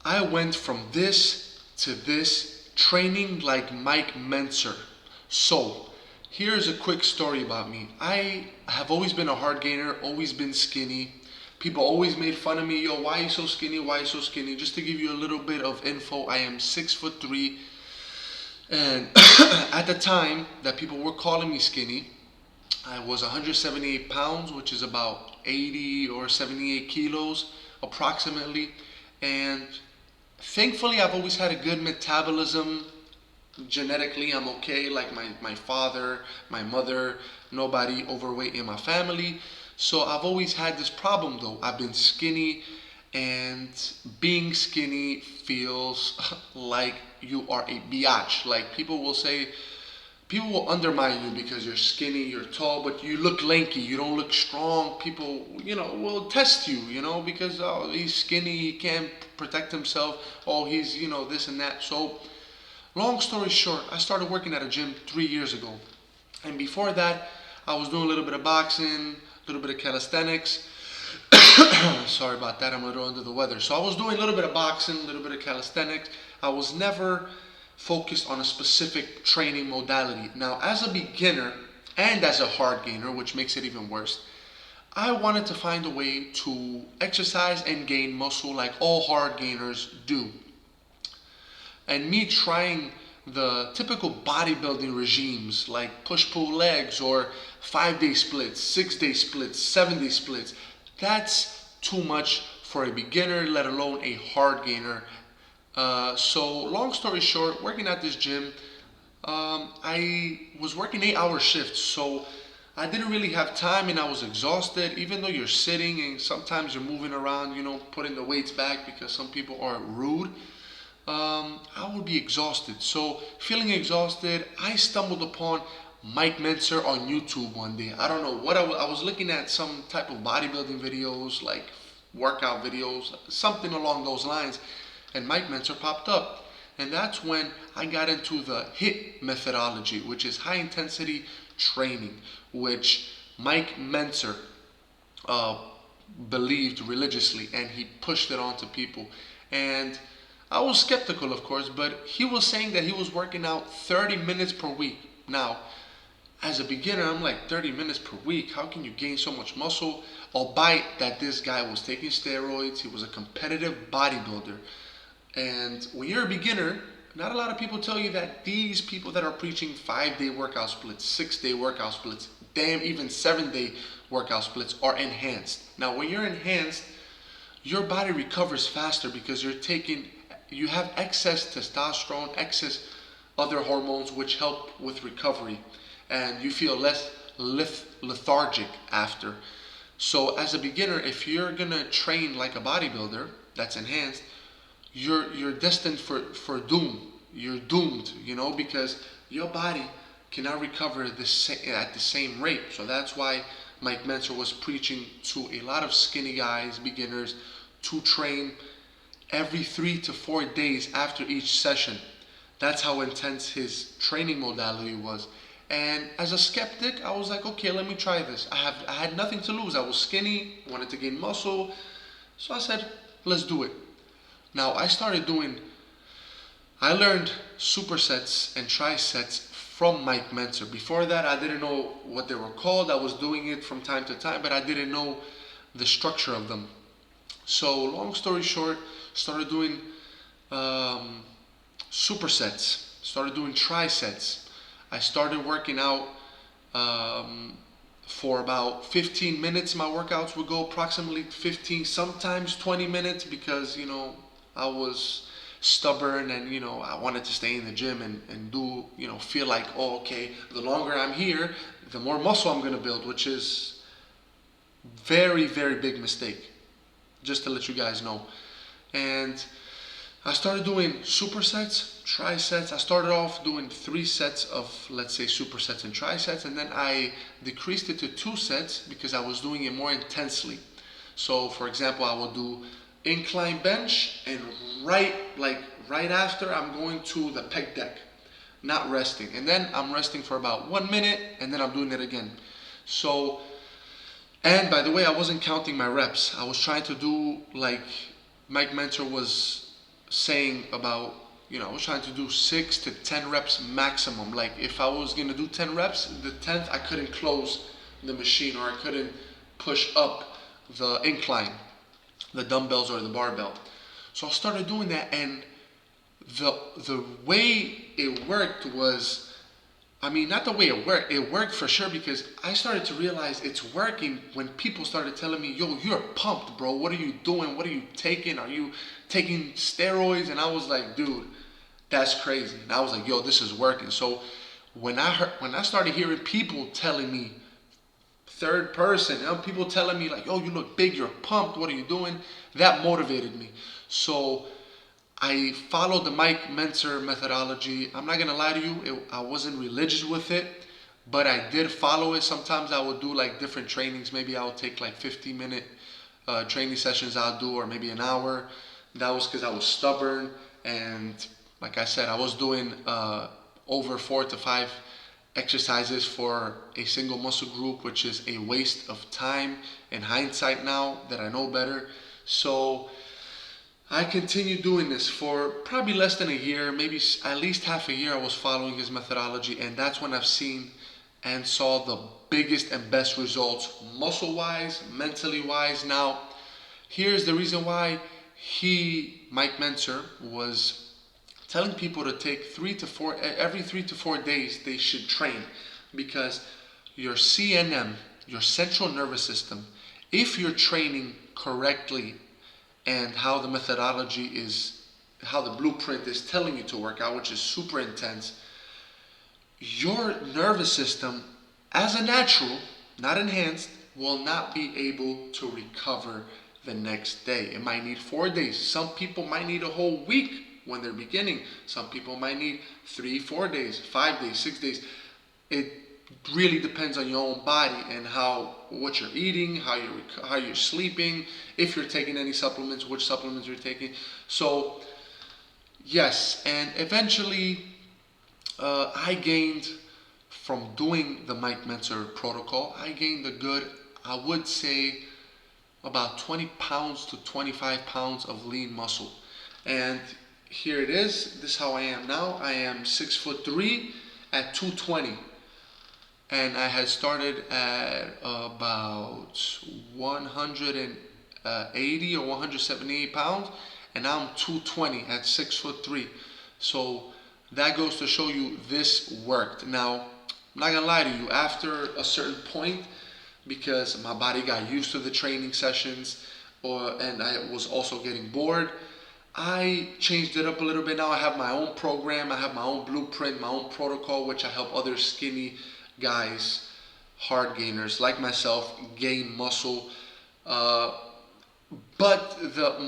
I went from this to this, training like Mike Mentzer. So, here's a quick story about me. I have always been a hard gainer, always been skinny. People always made fun of me, yo, why are you so skinny? Why are you so skinny? Just to give you a little bit of info, I am 6'3", and at the time that people were calling me skinny, I was 178 pounds, which is about 80 or 78 kilos approximately. And thankfully, I've always had a good metabolism. Genetically, I'm okay, like my father, my mother, nobody overweight in my family. So I've always had this problem though. I've been skinny, and being skinny feels like you are a biatch. Like people will undermine you because you're skinny, you're tall, but you look lanky, you don't look strong. People, will test you, because, oh, he's skinny, he can't protect himself, oh, he's, this and that. So, long story short, I started working at a gym 3 years ago. And before that, I was doing a little bit of boxing, a little bit of calisthenics. Sorry about that, I'm a little under the weather. So I was doing a little bit of boxing, a little bit of calisthenics. I was never focused on a specific training modality. Now, as a beginner and as a hard gainer, which makes it even worse, I wanted to find a way to exercise and gain muscle like all hard gainers do. And me trying the typical bodybuilding regimes like push-pull legs or 5-day splits, 6-day splits, 7-day splits, that's too much for a beginner, let alone a hard gainer. So long story short, working at this gym, I was working 8-hour shifts, so I didn't really have time and I was exhausted. Even though you're sitting and sometimes you're moving around, putting the weights back because some people are rude, I would be exhausted. So feeling exhausted, I stumbled upon Mike Mentzer on YouTube one day. I don't know what I was looking at, some type of bodybuilding videos, like workout videos, something along those lines. And Mike Mentzer popped up. And that's when I got into the HIIT methodology, which is high intensity training, which Mike Mentzer believed religiously, and he pushed it on to people. And I was skeptical, of course, but he was saying that he was working out 30 minutes per week. Now, as a beginner, I'm like, 30 minutes per week? How can you gain so much muscle? Albeit that this guy was taking steroids, he was a competitive bodybuilder. And when you're a beginner, not a lot of people tell you that these people that are preaching 5-day workout splits, 6-day workout splits, damn, even 7-day workout splits are enhanced. Now, when you're enhanced, your body recovers faster because you have excess testosterone, excess other hormones which help with recovery, and you feel less lethargic after. So as a beginner, if you're gonna train like a bodybuilder that's enhanced, you're destined for doom. You're doomed, because your body cannot recover at the same rate. So that's why Mike Mentzer was preaching to a lot of skinny guys, beginners, to train every 3 to 4 days after each session. That's how intense his training modality was. And as a skeptic, I was like, okay, let me try this. I had nothing to lose. I was skinny, wanted to gain muscle. So I said, let's do it. Now I learned supersets and trisets from Mike Mentzer. Before that, I didn't know what they were called. I was doing it from time to time, but I didn't know the structure of them. So long story short, started doing supersets, started doing trisets. I started working out for about 15 minutes. My workouts would go approximately 15, sometimes 20 minutes because, I was stubborn and, I wanted to stay in the gym and do, feel like, oh, okay, the longer I'm here, the more muscle I'm going to build, which is very, very big mistake, just to let you guys know. And I started doing supersets, trisets. I started off doing 3 sets of, let's say, supersets and trisets, and then I decreased it to 2 sets because I was doing it more intensely. So, for example, I will do incline bench, and right after I'm going to the pec deck, not resting. And then I'm resting for about 1 minute, and then I'm doing it again. So, and by the way, I wasn't counting my reps. I was trying to do like Mike Mentzer was saying about, I was trying to do 6 to 10 reps maximum. Like if I was gonna do 10 reps, the 10th I couldn't close the machine, or I couldn't push up the incline, the dumbbells or the barbell. So I started doing that, and the way it worked was, not the way it worked for sure, because I started to realize it's working when people started telling me, yo, you're pumped, bro. What are you doing? What are you taking? Are you taking steroids? And I was like, dude, that's crazy. And I was like, yo, this is working. So when I started hearing people telling me, third person, people telling me like, yo, you look big, you're pumped, what are you doing? That motivated me. So I followed the Mike Mentzer methodology. I'm not gonna lie to you, I wasn't religious with it, but I did follow it. Sometimes I would do like different trainings. Maybe I would take like 15-minute training sessions I'll do, or maybe an hour. That was because I was stubborn, and like I said, I was doing over 4 to 5 exercises for a single muscle group, which is a waste of time in hindsight now that I know better. So I continued doing this for probably less than a year, maybe at least half a year. I was following his methodology, and that's when I've seen and saw the biggest and best results, muscle-wise, mentally-wise. Now, here's the reason why Mike Mentzer, was telling people to take every 3 to 4 days they should train, because your CNM, your central nervous system, if you're training correctly and how the methodology is, how the blueprint is telling you to work out, which is super intense, your nervous system, as a natural, not enhanced, will not be able to recover the next day. It might need 4 days. Some people might need a whole week when they're beginning. Some people might need 3, 4 days, 5 days, 6 days. It really depends on your own body and what you're eating, how you're sleeping, if you're taking any supplements, which supplements you're taking. So yes, and eventually I gained, from doing the Mike Mentzer protocol, I gained a good, I would say, about 20 pounds to 25 pounds of lean muscle. And here it is. This is how I am now. I am 6'3" at 220. And I had started at about 180 or 178 pounds. And now I'm 220 at 6'3". So that goes to show you this worked. Now, I'm not gonna lie to you, after a certain point, because my body got used to the training sessions, and I was also getting bored, I changed it up a little bit. Now I have my own program, I have my own blueprint, my own protocol, which I help other skinny guys, hard gainers like myself, gain muscle. But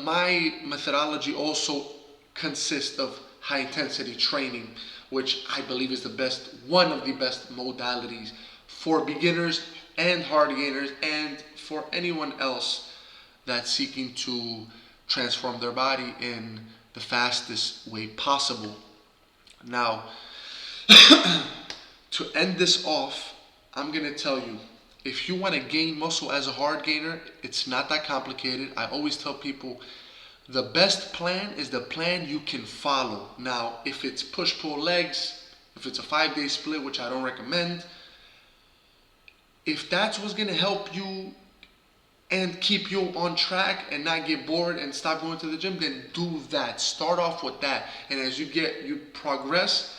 my methodology also consists of high intensity training, which I believe is one of the best modalities for beginners and hard gainers, and for anyone else that's seeking to transform their body in the fastest way possible. Now, to end this off, I'm going to tell you, if you want to gain muscle as a hard gainer, it's not that complicated. I always tell people, the best plan is the plan you can follow. Now, if it's push-pull legs, if it's a 5-day split, which I don't recommend, if that's what's going to help you and keep you on track and not get bored and stop going to the gym, then do that. Start off with that. And as you progress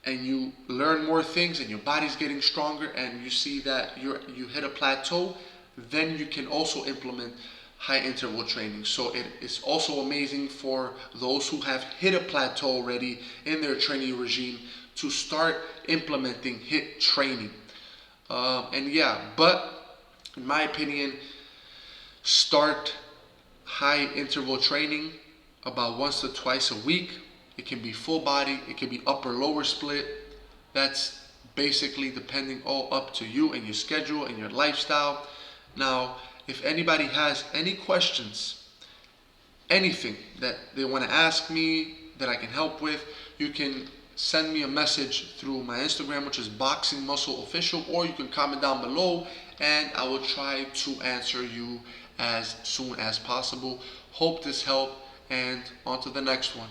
and you learn more things and your body's getting stronger and you see that you hit a plateau, then you can also implement high interval training. So it is also amazing for those who have hit a plateau already in their training regime to start implementing HIIT training. But in my opinion, start high interval training about once to twice a week. It can be full body, it can be upper lower split. That's basically depending all up to you and your schedule and your lifestyle. Now, if anybody has any questions, anything that they want to ask me that I can help with, you can send me a message through my Instagram, which is Boxing Muscle Official, or you can comment down below and I will try to answer you as soon as possible. Hope this helped, and on to the next one.